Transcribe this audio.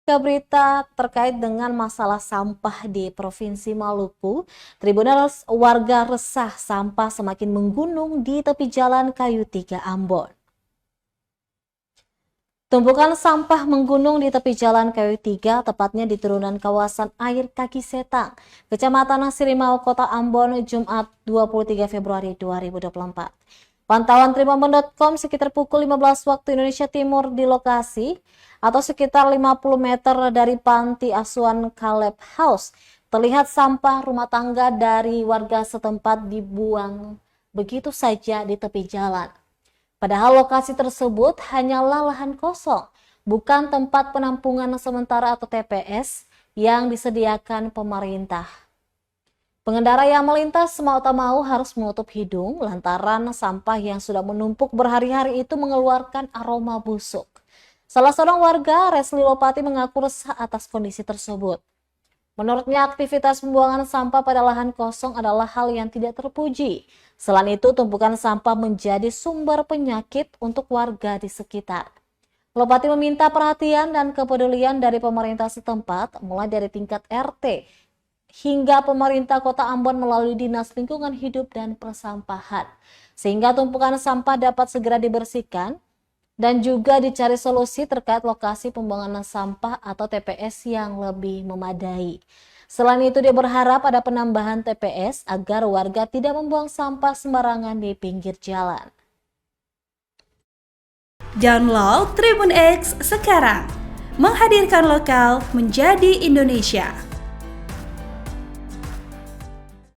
Ke berita terkait dengan masalah sampah di Provinsi Maluku, Tribunal warga resah sampah semakin menggunung di tepi jalan Kayu Tiga Ambon. Tumpukan sampah menggunung di tepi jalan Kayu Tiga, tepatnya di turunan kawasan Air Kaki Setang, Kecamatan Sirimau, Kota Ambon, Jumat 23 Februari 2024. Pantauan Tribun.com sekitar pukul 15 waktu Indonesia Timur di lokasi atau sekitar 50 meter dari panti asuhan Caleb House, terlihat sampah rumah tangga dari warga setempat dibuang begitu saja di tepi jalan. Padahal lokasi tersebut hanyalah lahan kosong, bukan tempat penampungan sementara atau TPS yang disediakan pemerintah. Pengendara yang melintas mau tak mau harus menutup hidung lantaran sampah yang sudah menumpuk berhari-hari itu mengeluarkan aroma busuk. Salah seorang warga, Resli Lopati, mengaku resah atas kondisi tersebut. Menurutnya, aktivitas pembuangan sampah pada lahan kosong adalah hal yang tidak terpuji. Selain itu, tumpukan sampah menjadi sumber penyakit untuk warga di sekitar. Lopati meminta perhatian dan kepedulian dari pemerintah setempat, mulai dari tingkat RT hingga pemerintah Kota Ambon melalui Dinas Lingkungan Hidup dan Persampahan, sehingga tumpukan sampah dapat segera dibersihkan dan juga dicari solusi terkait lokasi pembuangan sampah atau TPS yang lebih memadai. Selain itu, dia berharap ada penambahan TPS agar warga tidak membuang sampah sembarangan di pinggir jalan. Download Tribun X sekarang, menghadirkan lokal menjadi Indonesia.